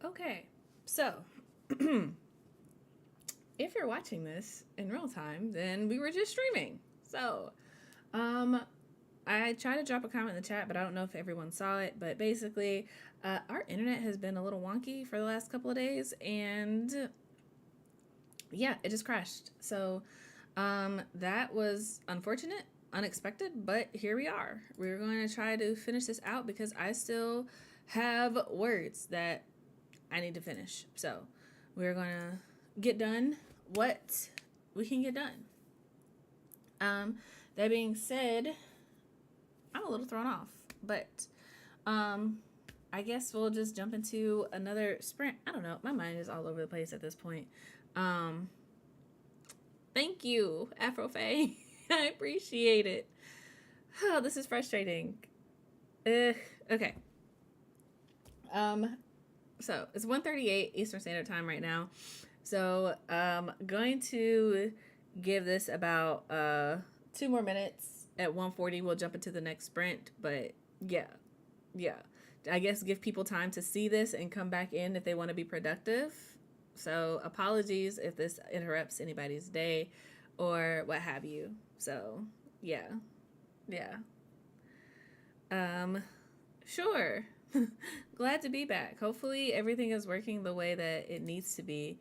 Okay, so if you're watching this in real time, then we were just streaming. So, um, I tried to drop a comment in the chat, but I don't know if everyone saw it. But basically, our internet has been a little wonky for the last couple of days, and yeah, it just crashed. So, that was unfortunate, unexpected, but here we are. We're going to try to finish this out because I still have words that I need to finish. So, we're going to get done what we can get done. That being said, I'm a little thrown off, but I guess we'll just jump into another sprint. I don't know. My mind is all over the place at this point. Thank you, Afrofae. I appreciate it. Oh, this is frustrating. Okay. So it's 1:38 Eastern Standard Time right now. So going to give this about 2 more minutes. At 1:40, we'll jump into the next sprint. But yeah. I guess give people time to see this and come back in if they want to be productive. So apologies if this interrupts anybody's day or what have you. So yeah. Sure. Glad to be back. Hopefully everything is working the way that it needs to be.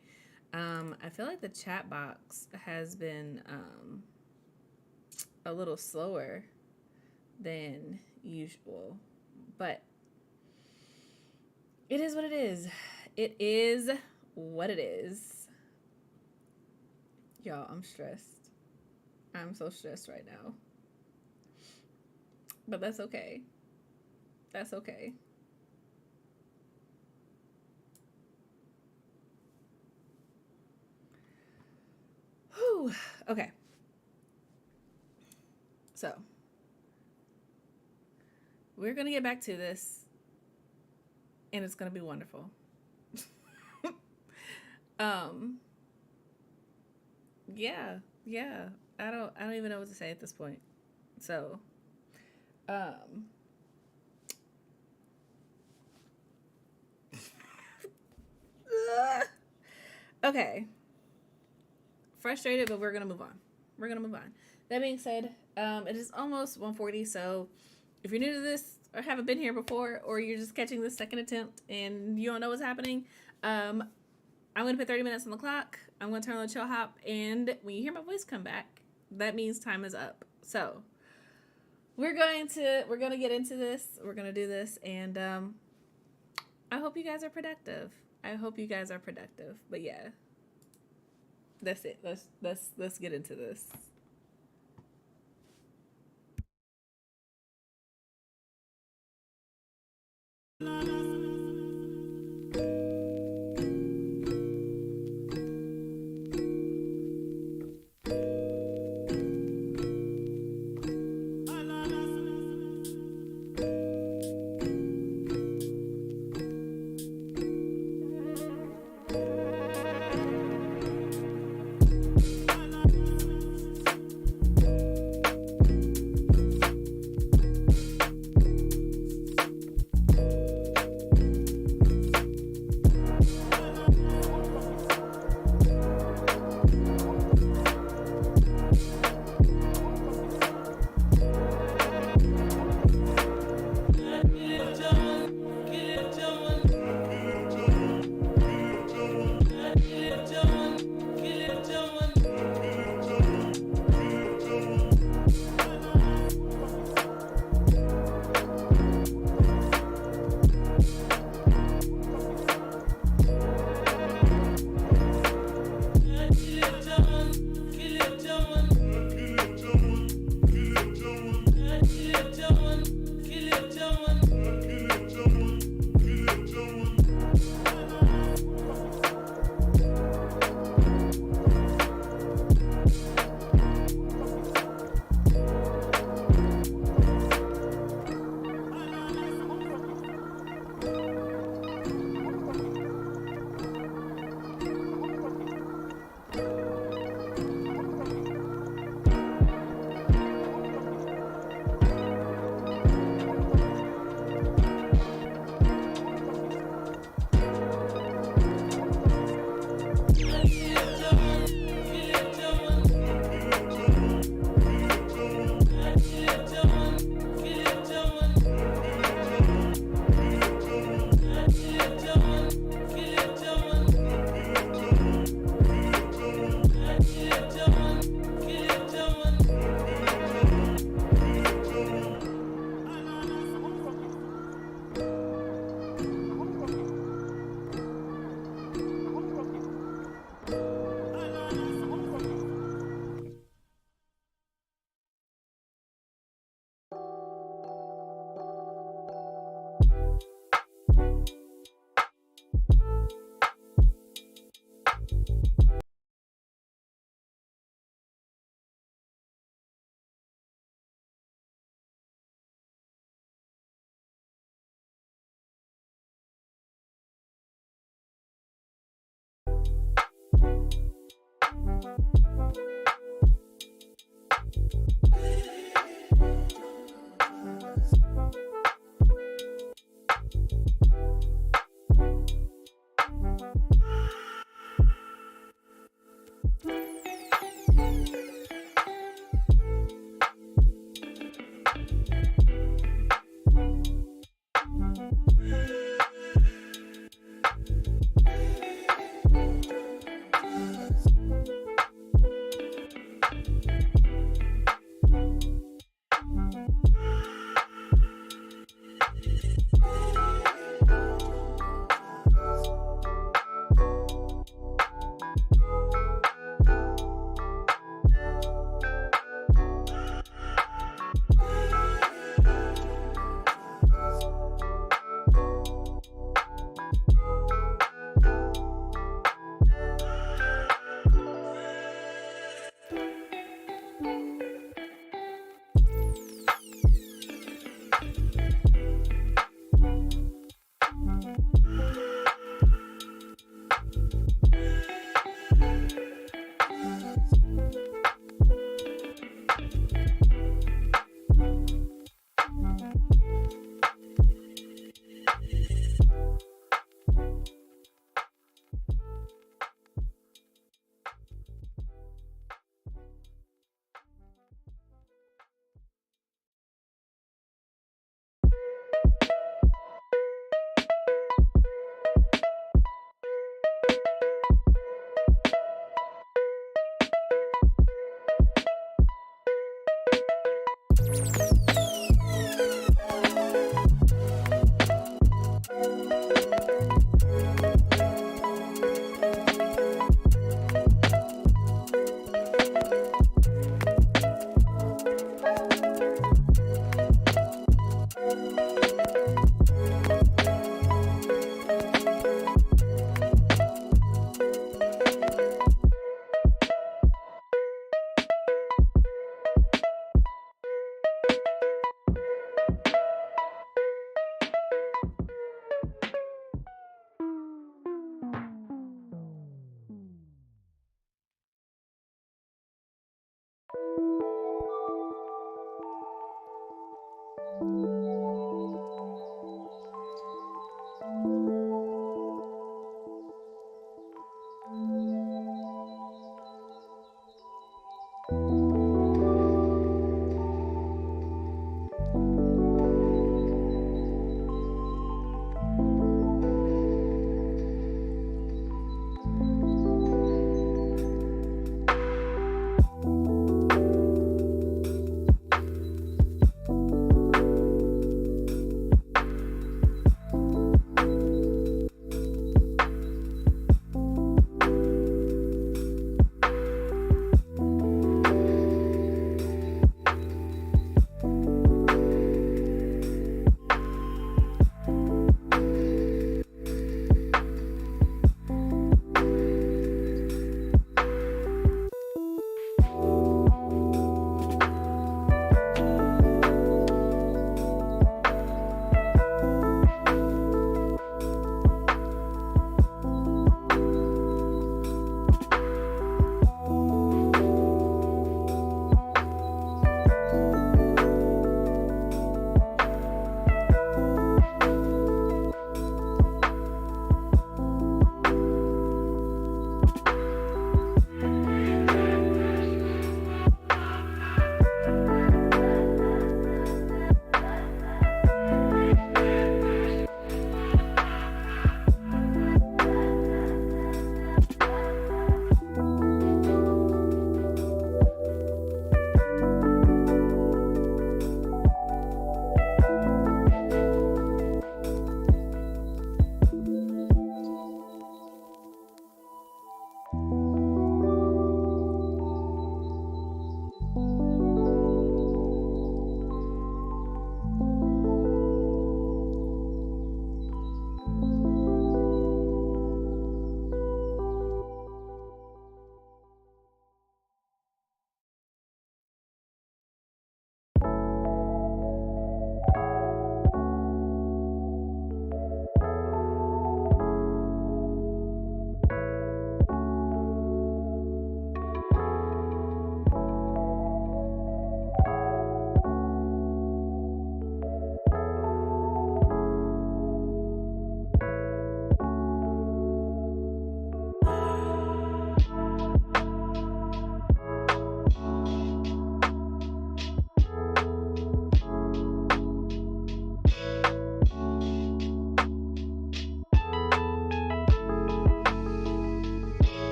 I feel like the chat box has been a little slower than usual, but it is what it is. It is what it is. Y'all, I'm stressed. I'm so stressed right now. But that's okay. That's okay. Whew. Okay. So, we're going to get back to this, and it's going to be wonderful. Yeah. I don't even know what to say at this point. So, okay. Frustrated, but we're going to move on. That being said, it is almost 1:40, so if you're new to this or haven't been here before, or you're just catching this second attempt and you don't know what's happening, I'm going to put 30 minutes on the clock. I'm going to turn on the chill hop, and when you hear my voice come back, that means time is up. So we're going to get into this. We're going to do this, and I hope you guys are productive. But yeah, that's it. Let's get into this.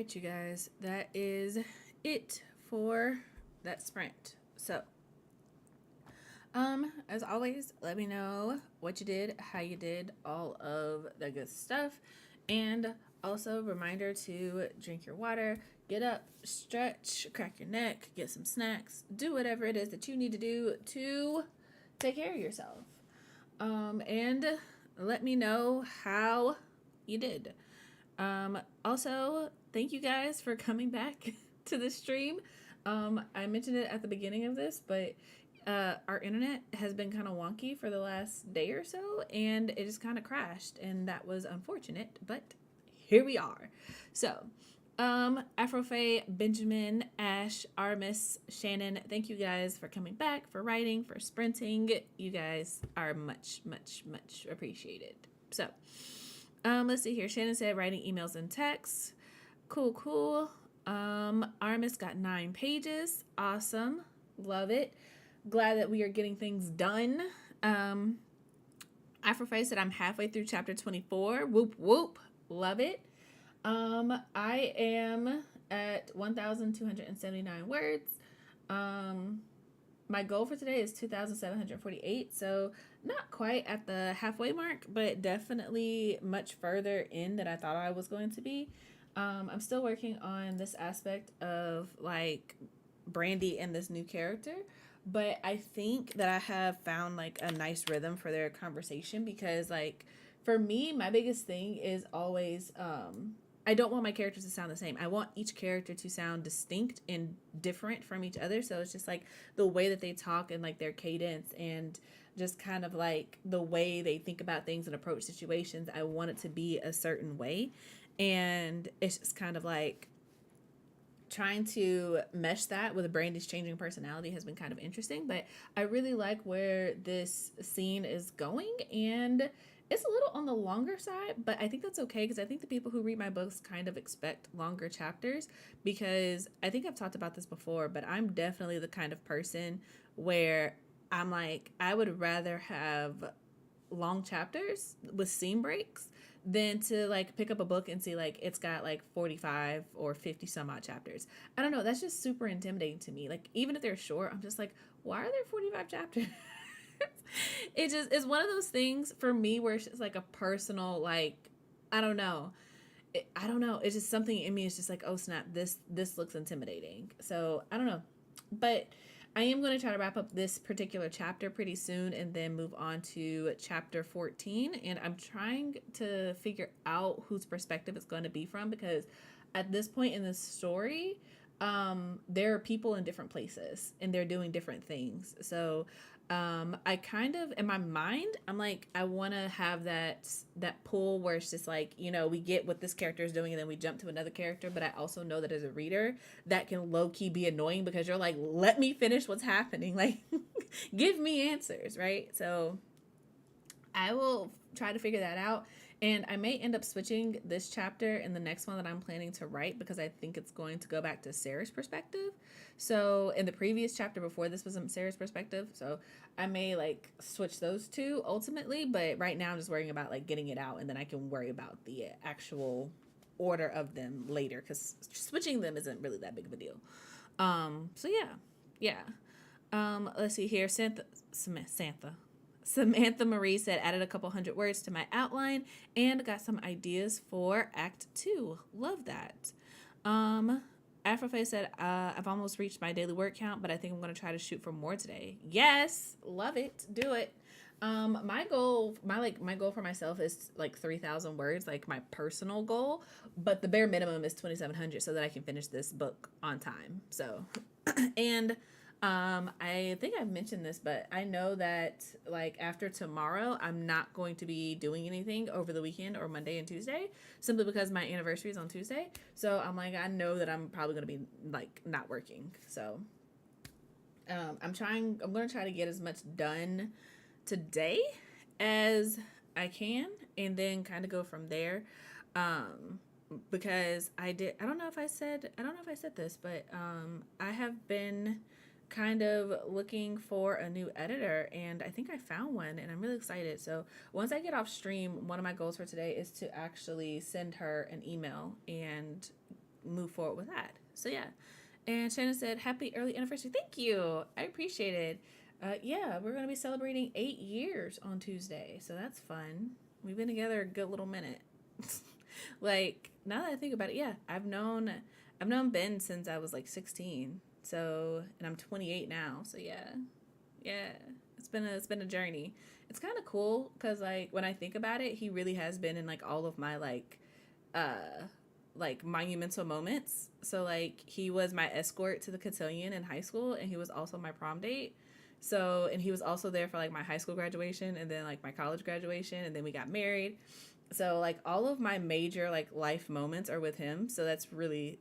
right, you guys, that is it for that sprint. So, as always, let me know what you did, how you did, all of the good stuff. And also, reminder to drink your water, get up, stretch, crack your neck, get some snacks, do whatever it is that you need to do to take care of yourself. And let me know how you did. Also, thank you guys for coming back to the stream. I mentioned it at the beginning of this, but our internet has been kind of wonky for the last day or so, and it just kind of crashed, and that was unfortunate, but here we are. So, Afrofae, Benjamin, Ash, Armis, Shannon, thank you guys for coming back, for writing, for sprinting. You guys are much, much, much appreciated. So, let's see here. Shannon said writing emails and texts. Cool. Armis got 9 pages. Awesome. Love it. Glad that we are getting things done. Afrofae said I'm halfway through chapter 24. Whoop, whoop. Love it. I am at 1,279 words. My goal for today is 2,748, so not quite at the halfway mark, but definitely much further in than I thought I was going to be. I'm still working on this aspect of like Brandy and this new character, but I think that I have found like a nice rhythm for their conversation because like for me, my biggest thing is always I don't want my characters to sound the same. I want each character to sound distinct and different from each other. So it's just like the way that they talk and like their cadence and just kind of like the way they think about things and approach situations. I want it to be a certain way. And it's just kind of like trying to mesh that with Brandy's changing personality has been kind of interesting, but I really like where this scene is going, and it's a little on the longer side, but I think that's okay because I think the people who read my books kind of expect longer chapters because I think I've talked about this before, but I'm definitely the kind of person where I'm like, I would rather have long chapters with scene breaks than to like pick up a book and see like it's got like 45 or 50 some odd chapters. I don't know, that's just super intimidating to me. Like even if they're short, I'm just like, why are there 45 chapters? It just is one of those things for me where it's just like a personal like I don't know. I don't know. It's just something in me is just like, oh snap, this looks intimidating. So I don't know. But I am going to try to wrap up this particular chapter pretty soon and then move on to chapter 14. And I'm trying to figure out whose perspective it's going to be from because at this point in the story, there are people in different places and they're doing different things. So I kind of in my mind I'm like I want to have that pull where it's just like, you know, we get what this character is doing and then we jump to another character, but I also know that as a reader that can low-key be annoying because you're like, let me finish what's happening, like give me answers, right? So I will try to figure that out. And I may end up switching this chapter and the next one that I'm planning to write because I think it's going to go back to Sarah's perspective. So in the previous chapter before this was Sarah's perspective. So I may like switch those two ultimately. But right now I'm just worrying about like getting it out and then I can worry about the actual order of them later because switching them isn't really that big of a deal. So yeah. Let's see here. Samantha Marie said, added a couple hundred words to my outline and got some ideas for Act 2. Love that. Afroface said, I've almost reached my daily word count, but I think I'm going to try to shoot for more today. Yes, love it. Do it. My goal for myself is like 3,000 words, like my personal goal, but the bare minimum is 2,700 so that I can finish this book on time. So, and I think I've mentioned this, but I know that like after tomorrow, I'm not going to be doing anything over the weekend or Monday and Tuesday, simply because my anniversary is on Tuesday. So I'm like, I know that I'm probably going to be like not working. So I'm going to try to get as much done today as I can and then kind of go from there. Because I don't know if I said this, but I have been kind of looking for a new editor and I think I found one and I'm really excited. So once I get off stream, one of my goals for today is to actually send her an email and move forward with that. So yeah. And Shannon said, happy early anniversary. Thank you. I appreciate it. Yeah, we're going to be celebrating 8 years on Tuesday. So that's fun. We've been together a good little minute. Like, now that I think about it, yeah, I've known Ben since I was like 16. So, and I'm 28 now. So yeah, it's been a journey. It's kind of cool because like when I think about it, he really has been in like all of my like monumental moments. So like he was my escort to the cotillion in high school, and he was also my prom date. So, and he was also there for like my high school graduation and then like my college graduation, and then we got married. So like all of my major like life moments are with him. So that's really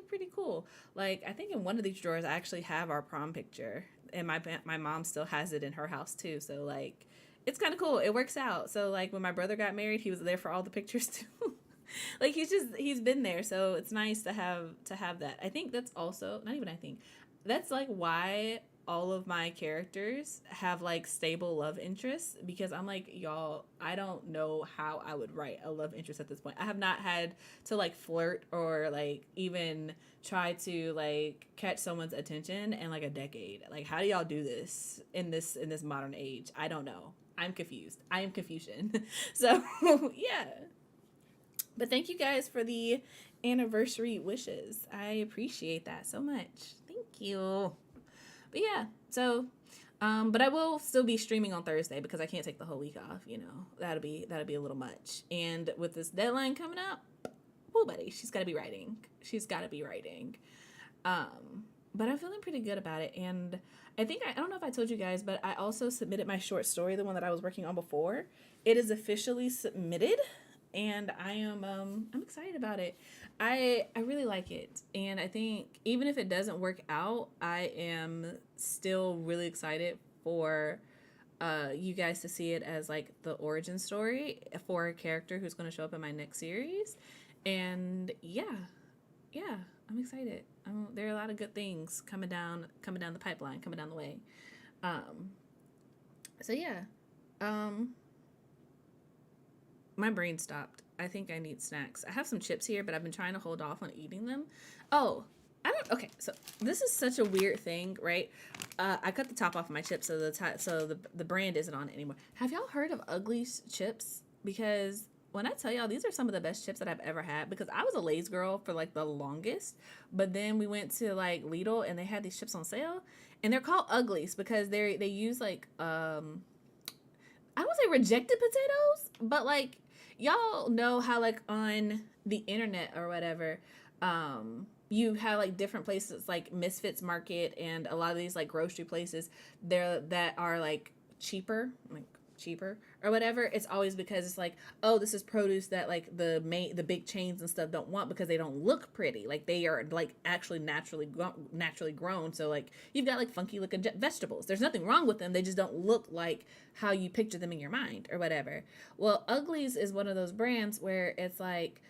pretty cool. Like I think in one of these drawers I actually have our prom picture, and my mom still has it in her house too. So like it's kind of cool. It works out. So like when my brother got married, he was there for all the pictures too. Like he's been there. So it's nice to have that. I think that's also not even I think that's like why all of my characters have like stable love interests, because I'm like, y'all, I don't know how I would write a love interest at this point. I have not had to like flirt or like even try to like catch someone's attention in like a decade. Like how do y'all do this in this modern age? I don't know. I'm confused. I am Confucian. So yeah. But thank you guys for the anniversary wishes. I appreciate that so much. Thank you. But yeah, so but I will still be streaming on Thursday because I can't take the whole week off, you know. That'll be a little much. And with this deadline coming up, oh buddy, she's gotta be writing. She's gotta be writing. But I'm feeling pretty good about it. And I think I don't know if I told you guys, but I also submitted my short story, the one that I was working on before. It is officially submitted, and I'm excited about it. I really like it, and I think even if it doesn't work out, I am still really excited for you guys to see it as like the origin story for a character who's going to show up in my next series. And yeah, I'm excited. There are a lot of good things coming down the pipeline, coming down the way. Um, so yeah, um, my brain stopped. I think I need snacks. I have some chips here, but I've been trying to hold off on eating them. Oh, I don't. Okay, so this is such a weird thing, right? I cut the top off of my chips, so the brand isn't on it anymore. Have y'all heard of Ugly's chips? Because when I tell y'all, these are some of the best chips that I've ever had. Because I was a Lay's girl for like the longest, but then we went to like Lidl and they had these chips on sale, and they're called Uglies because they use like I don't say rejected potatoes, but like y'all know how like on the internet or whatever, you have like different places like Misfits Market and a lot of these like grocery places there that are like cheaper or whatever. It's always because it's like, oh, this is produce that like the big chains and stuff don't want because they don't look pretty, like they are like actually naturally grown. So like you've got like funky looking vegetables, there's nothing wrong with them, they just don't look like how you picture them in your mind or whatever. Well, Uglies is one of those brands where it's like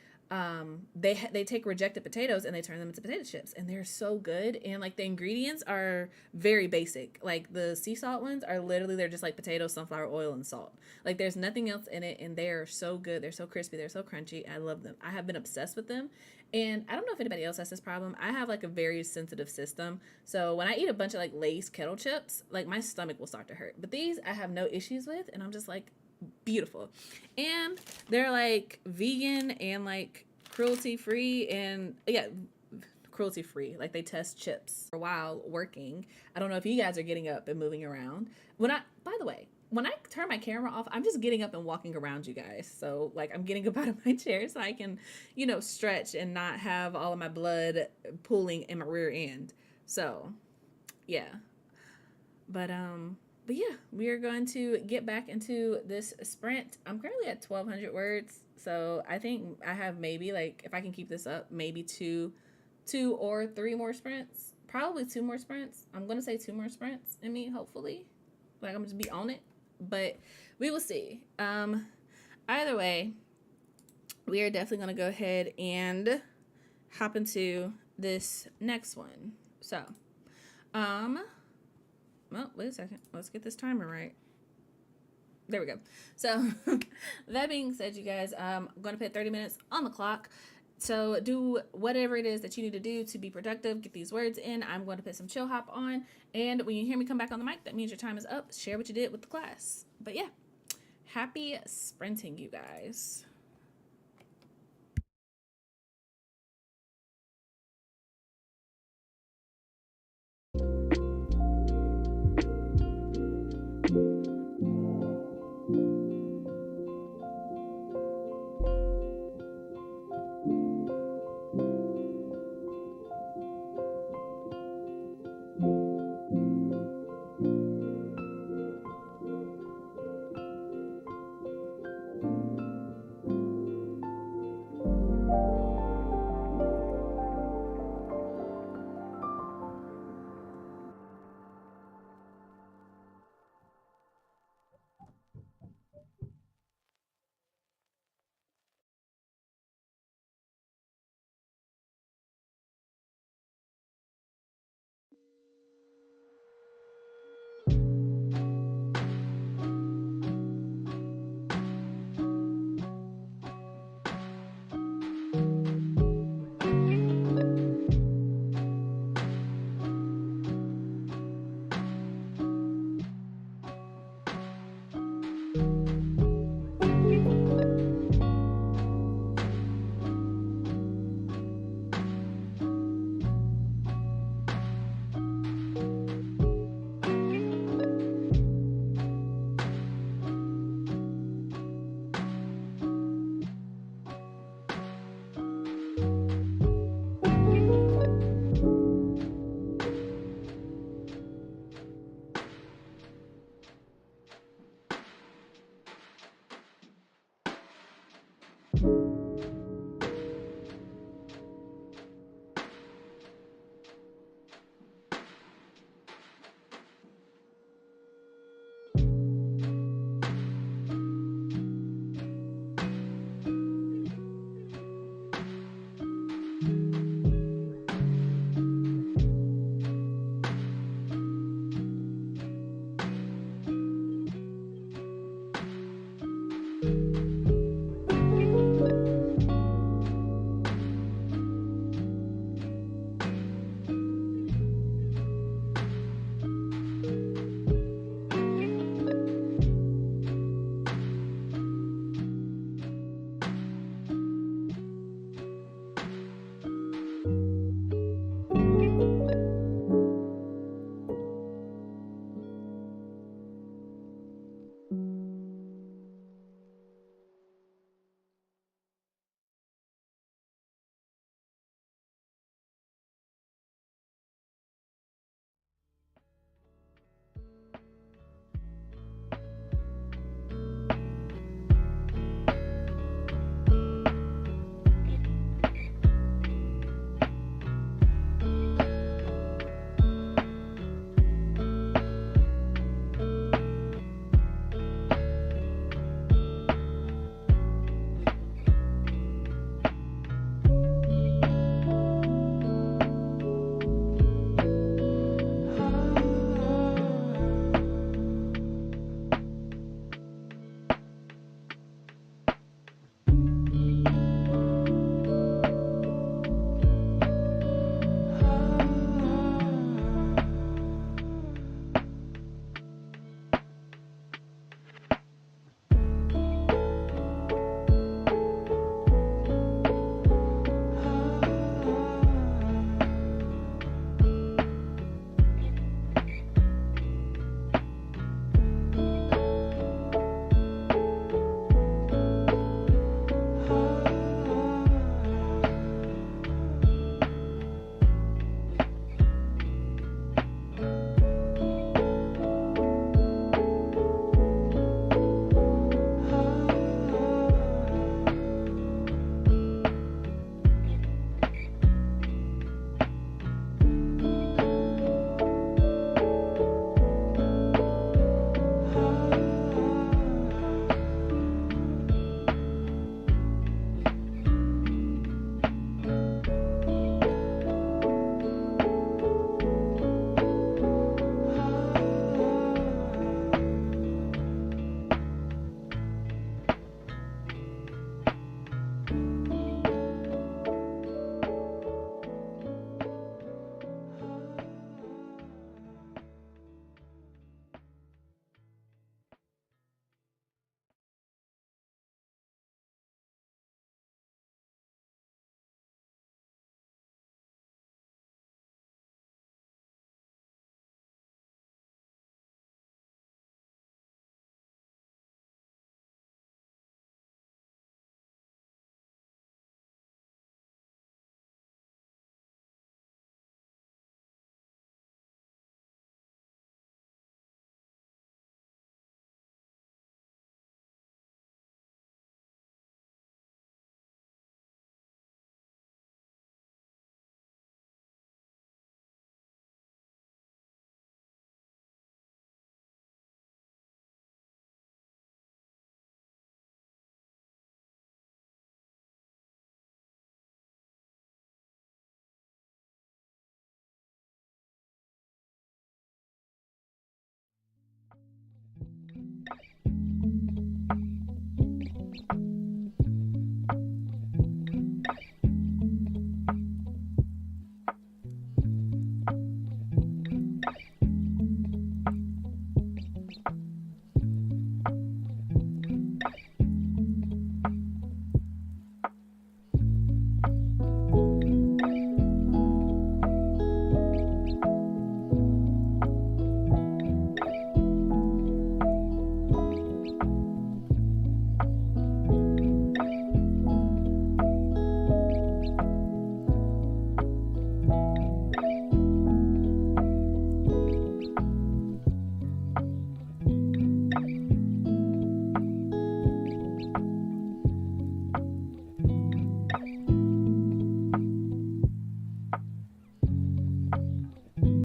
they take rejected potatoes and they turn them into potato chips, and they're so good. And like the ingredients are very basic. Like the sea salt ones are literally, they're just like potatoes, sunflower oil, and salt. Like there's nothing else in it, and they're so good. They're so crispy, they're so crunchy. I love them. I have been obsessed with them. And I don't know if anybody else has this problem. I have like a very sensitive system, so when I eat a bunch of like Lay's kettle chips, like my stomach will start to hurt. But these I have no issues with, and I'm just like, beautiful. And they're like vegan and like cruelty free, and yeah, cruelty free. Like they test chips for a while working. I don't know if you guys are getting up and moving around. By the way, when I turn my camera off, I'm just getting up and walking around you guys. So like I'm getting up out of my chair so I can, stretch and not have all of my blood pooling in my rear end. So yeah. But yeah, we are going to get back into this sprint. I'm currently at 1,200 words, so I think I have maybe, like, if I can keep this up, maybe two or three more sprints. Probably two more sprints. I'm going to say two more sprints in me, hopefully. Like, I'm just be on it. But we will see. Either way, we are definitely going to go ahead and hop into this next one. So, well, wait a second. Let's get this timer right. There we go. So, that being said, you guys, I'm going to put 30 minutes on the clock. So, do whatever it is that you need to do to be productive. Get these words in. I'm going to put some chill hop on. And when you hear me come back on the mic, that means your time is up. Share what you did with the class. But yeah, happy sprinting, you guys.